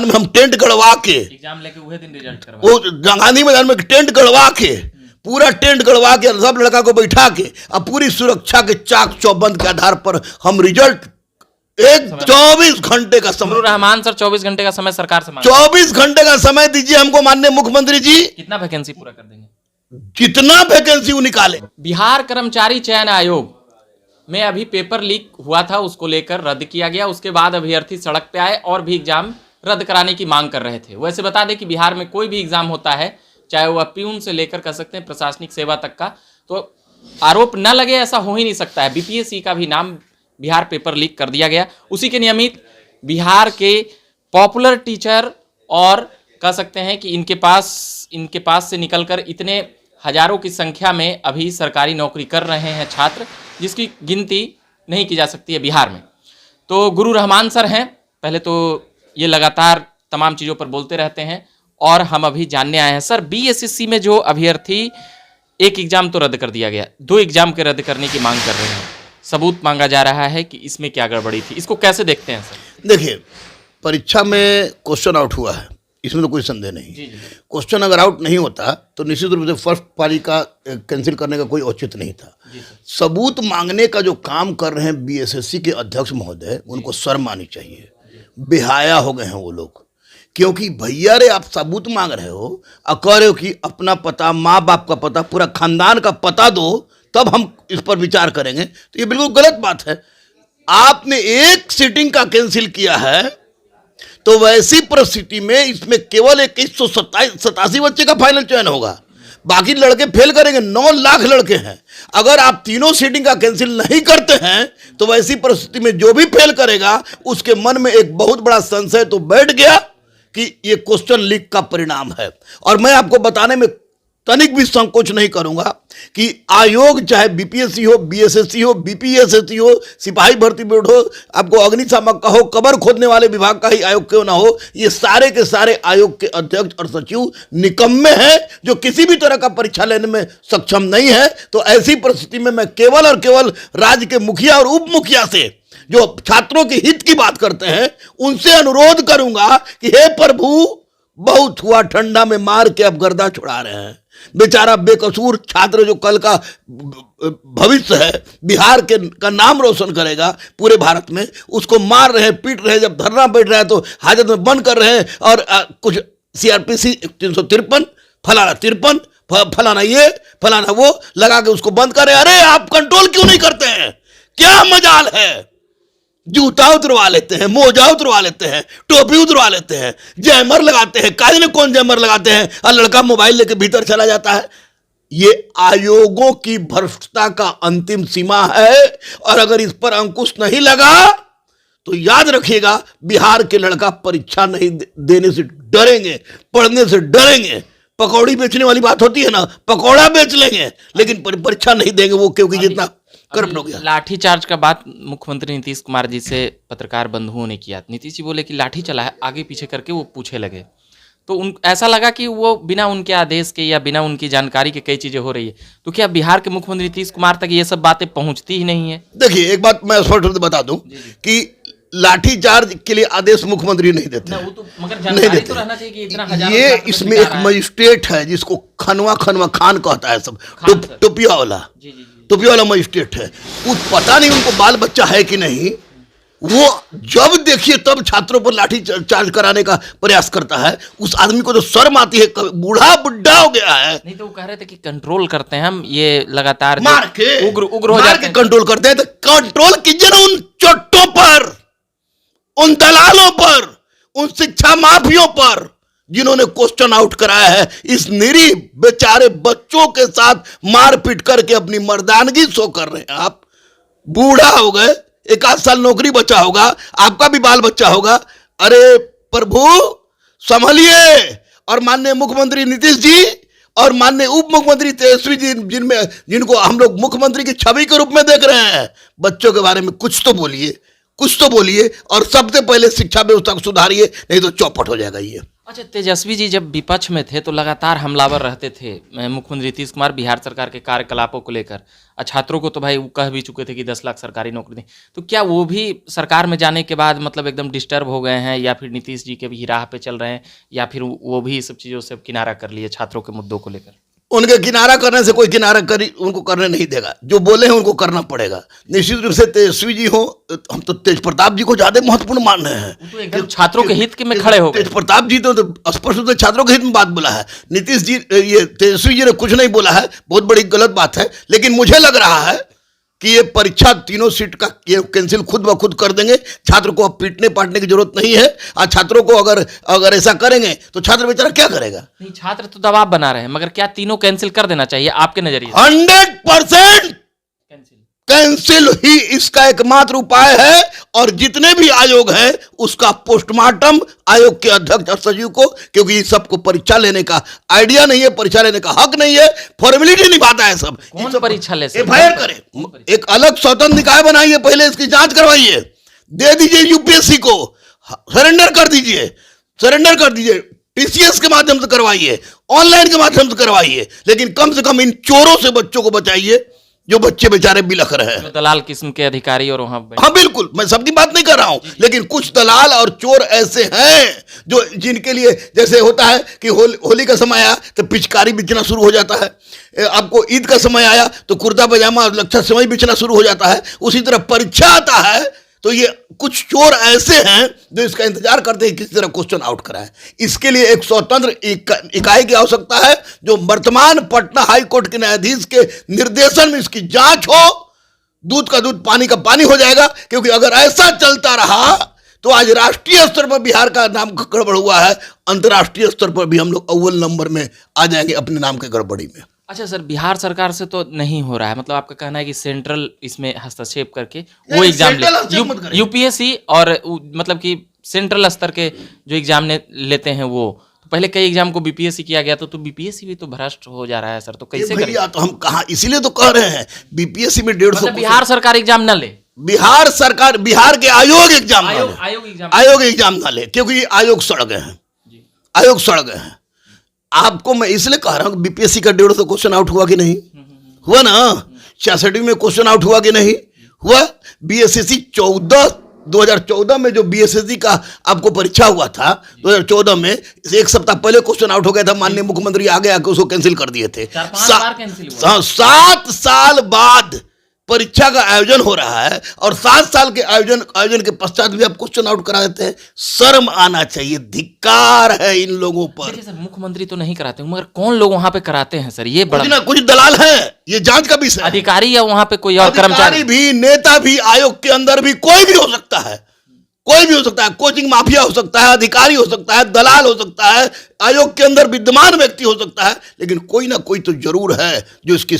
में हम टेंट गड़वा के एग्जाम लेके वही दिन रिजल्ट करवा, वो गांधी मैदान में टेंट गड़वा के, पूरा टेंट गड़वा के सब लड़का को बैठा के अब पूरी सुरक्षा के चाक चौबंद के आधार पर हम रिजल्ट 24 घंटे का समय, रहमान सर 24 घंटे का समय सरकार से मांग, 24 घंटे का समय दीजिए हमको माननीय मुख्यमंत्री जी। कितना वैकेंसी पूरा कर देंगे? जितना वैकेंसी वो निकाले। बिहार कर्मचारी चयन आयोग में अभी पेपर लीक हुआ था, उसको लेकर रद्द किया गया। उसके बाद अभ्यर्थी सड़क पे आए और भी एग्जाम रद्द कराने की मांग कर रहे थे। वैसे बता दें कि बिहार में कोई भी एग्जाम होता है, चाहे वह प्यून से लेकर कह सकते हैं प्रशासनिक सेवा तक का, तो आरोप न लगे ऐसा हो ही नहीं सकता है। बीपीएससी का भी नाम बिहार पेपर लीक कर दिया गया। उसी के नियमित बिहार के पॉपुलर टीचर और कह सकते हैं कि इनके पास से निकलकर इतने हजारों की संख्या में अभी सरकारी नौकरी कर रहे हैं छात्र, जिसकी गिनती नहीं की जा सकती है बिहार में। तो गुरु रहमान सर हैं, पहले तो ये लगातार तमाम चीज़ों पर बोलते रहते हैं और हम अभी जानने आए हैं। सर, बीएसएससी में जो अभ्यर्थी, एक एग्जाम तो रद्द कर दिया गया, 2 एग्जाम के रद्द करने की मांग कर रहे हैं, सबूत मांगा जा रहा है कि इसमें क्या गड़बड़ी थी, इसको कैसे देखते हैं सर? देखिए, परीक्षा में क्वेश्चन आउट हुआ है, इसमें तो कोई संदेह नहीं। क्वेश्चन अगर आउट नहीं होता तो निश्चित रूप से फर्स्ट पारी का कैंसिल करने का कोई औचित्य नहीं था। सबूत मांगने का जो काम कर रहे हैं बीएसएससी के अध्यक्ष महोदय, उनको शर्म आनी चाहिए। बेहाया हो गए हैं वो लोग, क्योंकि भैया रे आप सबूत मांग रहे हो और कह रहे हो कि अपना पता, माँ बाप का पता, पूरा खानदान का पता दो तब हम इस पर विचार करेंगे, तो ये बिल्कुल गलत बात है। आपने एक सीटिंग का कैंसिल किया है तो वैसी परिस्थिति में इसमें केवल 187 बच्चे का फाइनल चयन होगा, बाकी लड़के फेल करेंगे। 9 लाख लड़के हैं। अगर आप तीनों सीटिंग का कैंसिल नहीं करते हैं तो वैसी परिस्थिति में जो भी फेल करेगा उसके मन में एक बहुत बड़ा संशय तो बैठ गया कि ये क्वेश्चन लीक का परिणाम है। और मैं आपको बताने में तनिक भी संकोच नहीं करूंगा कि आयोग, चाहे बीपीएससी हो, बीएसएससी हो, बीपीएसएससी हो, सिपाही भर्ती बोर्ड हो, आपको अग्निशामक का हो, कबर खोदने वाले विभाग का ही आयोग क्यों ना हो, ये सारे के सारे आयोग के अध्यक्ष और सचिव निकम्मे हैं जो किसी भी तरह का परीक्षा लेने में सक्षम नहीं है। तो ऐसी परिस्थिति में मैं केवल और केवल राज्य के मुखिया और उप मुखिया से, जो छात्रों के हित की बात करते हैं, उनसे अनुरोध करूंगा कि हे प्रभु, बहुत हुआ, ठंडा में मार के अब गर्दा छुड़ा रहे हैं। बेचारा बेकसूर छात्र जो कल का भविष्य है, बिहार का नाम रोशन करेगा पूरे भारत में, उसको मार रहे हैं, पीट रहे हैं। जब धरना बैठ रहा है तो हाजत में बंद कर रहे हैं और कुछ सीआरपीसी 353 फलाना 53 फलाना ये फलाना वो लगा के उसको बंद कर रहे हैं। अरे आप कंट्रोल क्यों नहीं करते हैं? क्या मजाल है? जूता उतरवा लेते हैं, मोजा उतरवा लेते हैं, टोपी उतरवा लेते हैं, जैमर लगाते हैं, काहे ने कौन जैमर लगाते हैं, और लड़का मोबाइल लेके भीतर चला जाता है। ये आयोगों की भ्रष्टता का अंतिम सीमा है और अगर इस पर अंकुश नहीं लगा तो याद रखिएगा, बिहार के लड़का परीक्षा नहीं देने से डरेंगे, पढ़ने से डरेंगे। पकौड़ी बेचने वाली बात होती है ना, पकौड़ा बेच लेंगे लेकिन परीक्षा नहीं देंगे वो, क्योंकि जितना करप्ट हो गया। लाठीचार्ज का बात मुख्यमंत्री नीतीश कुमार जी से पत्रकार बंधुओं ने किया। नीतीश जी बोले कि लाठी चला है, आगे पीछे करके वो पूछे लगे, तो ऐसा लगा कि वो बिना उनके आदेश के या बिना उनकी जानकारी के कई चीजें हो रही है। तो क्या बिहार के मुख्यमंत्री नीतीश कुमार तक ये सब बातें पहुंचती ही नहीं है? देखिए, एक बात मैं स्पष्ट रूप से बता दूं कि लाठीचार्ज के लिए आदेश मुख्यमंत्री नहीं देते, वो तो मगर जानकारी तो रहना चाहिए कि इतना हजार ये इसमें एक मजिस्ट्रेट है जिसको खनवा खान कहता है, सब टोपिया वाला, टोपिया वाला मजिस्ट्रेट है। उस पता नहीं उनको बाल बच्चा है कि नहीं, वो जब देखिए तब छात्रों पर लाठी चार्ज कराने का प्रयास करता है। उस आदमी को तो शर्म आती है, बूढ़ा बुढ़ा हो गया है। नहीं तो वो कह रहे थे कि कंट्रोल करते हैं हम, ये लगातार मार के उग्र हो जाते हैं, कंट्रोल करते हैं। तो कंट्रोल कीजिए ना उन चोटों पर, उन दलालों पर, उन शिक्षा माफियों पर जिन्होंने क्वेश्चन आउट कराया है। इस निरीह बेचारे बच्चों के साथ मारपीट करके अपनी मर्दानगी शो कर रहे हैं। आप बूढ़ा हो गए, 1 साल नौकरी बचा होगा, आपका भी बाल बच्चा होगा। अरे प्रभु संभलिए। और माननीय मुख्यमंत्री नीतीश जी और माननीय उप मुख्यमंत्री तेजस्वी जी, जिनको हम लोग मुख्यमंत्री की छवि के रूप में देख रहे हैं, बच्चों के बारे में कुछ तो बोलिए, कुछ तो बोलिए और सबसे पहले शिक्षा व्यवस्था को सुधारिए, नहीं तो चौपट हो जाएगा ये। अच्छा, तेजस्वी जी जब विपक्ष में थे तो लगातार हमलावर रहते थे मुख्यमंत्री नीतीश कुमार बिहार सरकार के कार्यकलापों को लेकर। छात्रों को तो भाई वो कह भी चुके थे कि 10 लाख सरकारी नौकरी दें। तो क्या वो भी सरकार में जाने के बाद मतलब एकदम डिस्टर्ब हो गए हैं, या फिर नीतीश जी के भी राह पे चल रहे हैं, या फिर वो भी सब चीज़ों से किनारा कर लिए छात्रों के मुद्दों को लेकर? उनके किनारा करने से कोई किनारा करी उनको करने नहीं देगा। जो बोले हैं उनको करना पड़ेगा। निश्चित रूप से तेजस्वी जी हो, हम तो तेज प्रताप जी को ज्यादा महत्वपूर्ण मान रहे हैं। वो तो एकदम छात्रों के हित के में खड़े हो गए। तेज प्रताप जी तो स्पष्ट रूप से छात्रों के हित में बात बोला है। नीतीश जी, ये तेजस्वी जी ने कुछ नहीं बोला है, बहुत बड़ी गलत बात है। लेकिन मुझे लग रहा है कि ये परीक्षा तीनों सीट का ये कैंसिल खुद ब खुद कर देंगे। छात्र को अब पीटने पाटने की जरूरत नहीं है। आज छात्रों को अगर ऐसा करेंगे तो छात्र बेचारा क्या करेगा? नहीं, छात्र तो दबाव बना रहे हैं, मगर क्या तीनों कैंसिल कर देना चाहिए आपके नजरिए? 100% कैंसिल ही इसका एकमात्र उपाय है। और जितने भी आयोग हैं उसका पोस्टमार्टम आयोग के अध्यक्ष और सचिव को, क्योंकि सबको परीक्षा लेने का आइडिया नहीं है, परीक्षा लेने का हक नहीं है, फॉर्मेलिटी निभाता है सब। कौन परीक्षा ले सकता है? एफआईआर करे, एक अलग स्वतंत्र निकाय बनाइए, पहले इसकी जांच करवाइए, दे दीजिए यूपीएससी को, सरेंडर कर दीजिए, सरेंडर कर दीजिए। टीसीएस के माध्यम से करवाइए, ऑनलाइन के माध्यम से करवाइए, लेकिन कम से कम इन चोरों से बच्चों को बचाइए जो बच्चे बेचारे बिलख रहे हैं। दलाल किस्म के अधिकारी और वहां। हाँ बिल्कुल, मैं सबकी बात नहीं कर रहा हूं, लेकिन कुछ दलाल और चोर ऐसे हैं जो जिनके लिए जैसे होता है कि होली का समय आया तो पिचकारी बिचना शुरू हो जाता है, आपको ईद का समय आया तो कुर्ता पजामा और लच्छा सेवई बिचना शुरू हो जाता है। उसी तरह परीक्षा आता है तो ये कुछ चोर ऐसे हैं जो इसका इंतजार करते हैं किसी तरह क्वेश्चन आउट कराएं। इसके लिए एक स्वतंत्र इकाई की आवश्यकता है जो वर्तमान पटना हाई कोर्ट के न्यायाधीश के निर्देशन में इसकी जांच हो। दूध का दूध पानी का पानी हो जाएगा, क्योंकि अगर ऐसा चलता रहा तो आज राष्ट्रीय स्तर पर बिहार का नाम गड़बड़ हुआ है, अंतर्राष्ट्रीय स्तर पर भी हम लोग अव्वल नंबर में आ जाएंगे अपने नाम के गड़बड़ी में। अच्छा सर, बिहार सरकार से तो नहीं हो रहा है, मतलब आपका कहना है कि सेंट्रल इसमें हस्तक्षेप करके वो एग्जाम ले, यूपीएससी और मतलब कि सेंट्रल स्तर के जो एग्जाम लेते हैं वो, तो पहले कई एग्जाम को बीपीएससी किया गया तो बीपीएससी भी तो भ्रष्ट हो जा रहा है सर, तो कैसे भैया? तो हम कहा, इसीलिए तो कह रहे हैं बीपीएससी में 150 बिहार सरकार एग्जाम न ले, बिहार सरकार, बिहार के आयोग एग्जाम आयोग एग्जाम ना ले, क्योंकि आयोग सड़ गए हैं, आयोग सड़ गए हैं। आपको मैं इसलिए कह रहा हूं बीपीएससी का 150 क्वेश्चन आउट हुआ कि नहीं हुआ ना? 66 में क्वेश्चन आउट हुआ कि नहीं हुआ? बीएसएससी 2014 में जो बीएसएससी का आपको परीक्षा हुआ था 2014 में, एक सप्ताह पहले क्वेश्चन आउट हो गया था, माननीय मुख्यमंत्री आगे आके उसको कैंसिल कर दिए थे। 7 साल बाद परीक्षा का आयोजन हो रहा है और 7 साल के आयोजन के पश्चात भी आप क्वेश्चन आउट करा देते हैं। शर्म आना चाहिए, धिक्कार है इन लोगों पर। देखिए सर, मुख्यमंत्री तो नहीं कराते मगर कौन लोग वहां पे कराते हैं सर? ये बड़ा कुछ दलाल हैं, ये जांच का विषय। अधिकारी या वहां पे कोई और कर्मचारी भी, नेता भी, आयोग के अंदर भी कोई भी हो सकता है, कोई भी हो सकता है। कोचिंग माफिया हो सकता है, अधिकारी हो सकता है, दलाल हो सकता है, आयोग के अंदर विद्यमान व्यक्ति हो सकता है, लेकिन कोई ना कोई तो जरूर है जो इसकी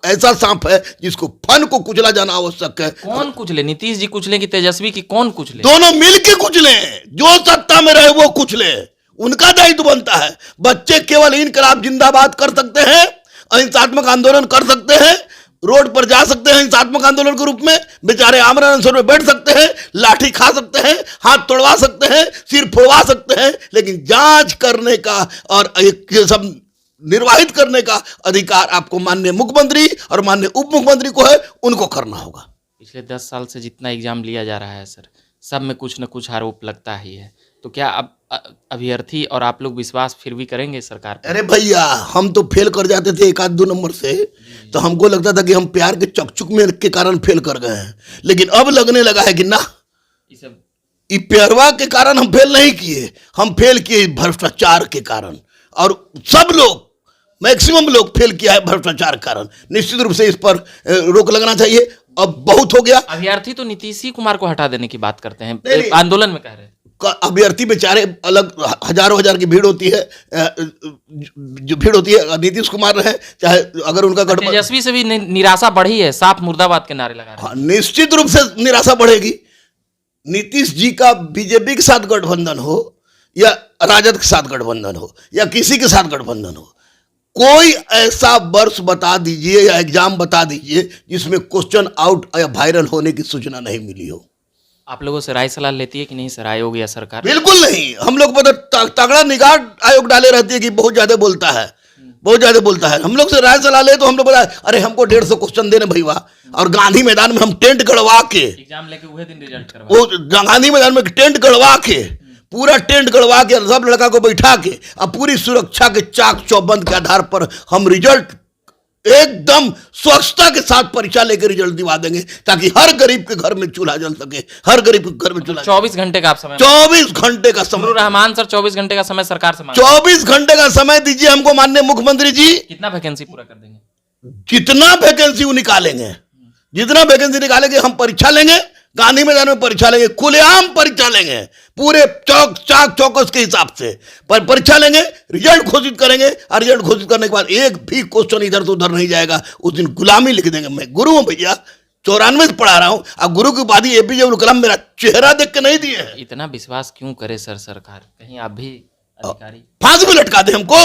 ऐसा सांप है जिसको फन को कुचला जाना आवश्यक है। कौन कुचले? नीतीश जी कुचले कि तेजस्वी की? कौन कुचले? दोनों मिलके कुचले, जो सत्ता में रहे वो कुचले, उनका दायित्व बनता है। बच्चे केवल इनकलाब जिंदाबाद कर सकते हैं, अहिंसात्मक आंदोलन कर सकते हैं, रोड पर जा सकते हैं हिंसात्मक आंदोलन के रूप में, बेचारे आमरण अनशन में बैठ सकते हैं, लाठी खा सकते हैं, हाथ तोड़वा सकते हैं, सिर फोड़वा सकते हैं, लेकिन जांच करने का और ये सब निर्वाहित करने का अधिकार आपको माननीय मुख्यमंत्री और माननीय उप मुख्यमंत्री को है, उनको करना होगा। पिछले 10 साल से जितना एग्जाम लिया जा रहा है सर, सब में कुछ न कुछ आरोप लगता ही है, तो क्या अब अभ्यर्थी और आप लोग विश्वास फिर भी करेंगे सरकार पर? अरे भैया, हम तो फेल कर जाते थे 1-2 नंबर से, तो हमको लगता था कि हम प्यार के चकचुक में के कारण फेल कर गए हैं, लेकिन अब लगने लगा है कि ना, ये प्यारवा के कारण हम फेल नहीं किए, हम फेल किए भ्रष्टाचार के कारण। और सब लोग, मैक्सिमम लोग फेल किया है भ्रष्टाचार के कारण। निश्चित रूप से इस पर रोक लगना चाहिए, अब बहुत हो गया। अभ्यर्थी तो नीतीश कुमार को हटा देने की बात करते हैं, आंदोलन में कह रहे हैं। अभ्यर्थी बेचारे अलग, हजारों हजार की भीड़ होती है, जो भीड़ होती है, नीतीश कुमार रहे चाहे, अगर उनका गठबंधन, तेजस्वी से भी निराशा बढ़ी है, साफ मुर्दाबाद के नारे लगा रहे हैं। हाँ, निश्चित रूप से निराशा बढ़ेगी। नीतीश जी का बीजेपी के साथ गठबंधन हो या राजद के साथ गठबंधन हो या किसी के साथ गठबंधन हो, कोई ऐसा वर्ष बता दीजिए या एग्जाम बता दीजिए जिसमें क्वेश्चन आउट या वायरल होने की सूचना नहीं मिली हो। आप लोगों से राय सलाह लेती है कि नहीं सर आयोग या सरकार? बिल्कुल नहीं। हम लोग पर तो तगड़ा निगाह आयोग डाले रहती है कि बहुत ज्यादा बोलता है, बहुत ज्यादा बोलता है। हम लोग से राय सलाह ले तो हम लोग बोला अरे हमको 150 क्वेश्चन देने भैया, और गांधी मैदान में हम टेंट गड़वा के एग्जाम लेके वही दिन रिजल्ट करवा, वो गांधी मैदान में टेंट गड़वा के, पूरा टेंट गड़वा के सब लड़का को बैठा के अब पूरी सुरक्षा के चाक चौबंद के आधार पर हम रिजल्ट एकदम स्वच्छता के साथ परीक्षा लेकर रिजल्ट दिवा देंगे, ताकि हर गरीब के घर में चूल्हा जल सके, हर गरीब के घर में चूल्हा। 24 घंटे का आप समय, 24 घंटे का गुरु समय, रहमान सर 24 घंटे का समय सरकार से मांग, 24 घंटे का समय दीजिए हमको माननीय मुख्यमंत्री जी। कितना वैकेंसी पूरा कर देंगे? जितना वैकेंसी वो निकालेंगे, जितना वैकेंसी निकालेंगे हम परीक्षा लेंगे, गांधी मैदान में परीक्षा लेंगे, खुलेआम परीक्षा लेंगे, पूरे चौक चाक चौकस के हिसाब से पर परीक्षा लेंगे, रिजल्ट घोषित करेंगे, और रिजल्ट घोषित करने के बाद एक भी क्वेश्चन इधर से उधर नहीं जाएगा। उस दिन गुलामी लिख देंगे। मैं गुरु हूं भैया, 94 से पढ़ा रहा हूं, अब गुरु की उपाधि एपीजे अब्दुल कलाम मेरा चेहरा देख के नहीं दिए हैं। इतना विश्वास क्यों करे सर सरकार? कहीं आप भी अधिकारी फांसी पे लटका दे हमको,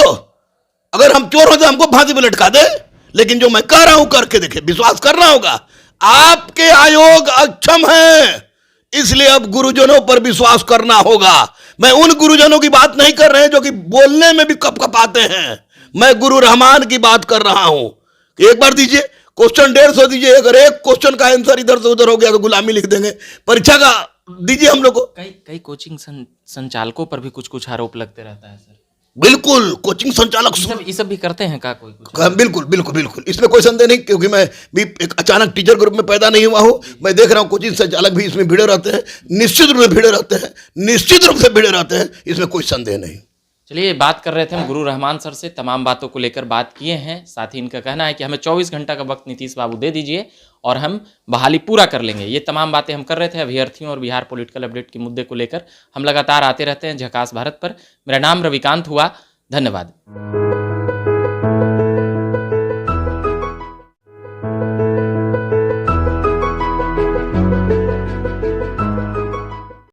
अगर हम चोर हो तो हमको फांसी पे लटका दे। लेकिन जो मैं कह रहा हूं करके देखे, विश्वास करना होगा। आपके आयोग अक्षम है, इसलिए अब गुरुजनों पर विश्वास करना होगा। मैं उन गुरुजनों की बात नहीं कर रहे हैं जो कि बोलने में भी कपकपाते हैं, मैं गुरु रहमान की बात कर रहा हूं कि एक बार दीजिए क्वेश्चन, 150 दीजिए, अगर एक क्वेश्चन का आंसर इधर से उधर हो गया तो गुलामी लिख देंगे। परीक्षा का दीजिए हम लोग को। कई कोचिंग संचालकों पर भी कुछ कुछ आरोप लगते रहता है सर। बिल्कुल, कोचिंग संचालक ये सब भी करते हैं का कोई कुछ? बिल्कुल बिल्कुल बिल्कुल, इसमें कोई संदेह नहीं, क्योंकि मैं भी एक अचानक टीचर ग्रुप में पैदा नहीं हुआ हूं। मैं देख रहा हूं कोचिंग संचालक भी इसमें भिड़े रहते हैं, निश्चित रूप से भिड़े रहते हैं, निश्चित रूप से भिड़े रहते हैं, इसमें कोई संदेह नहीं। चलिए, बात कर रहे थे हम गुरु रहमान सर से, तमाम बातों को लेकर बात किए हैं। साथ ही इनका कहना है कि हमें 24 घंटा का वक्त नीतीश बाबू दे दीजिए और हम बहाली पूरा कर लेंगे। ये तमाम बातें हम कर रहे थे अभ्यर्थियों और बिहार पॉलिटिकल अपडेट के मुद्दे को लेकर। हम लगातार आते रहते हैं झकास भारत पर। मेरा नाम रविकांत हुआ, धन्यवाद।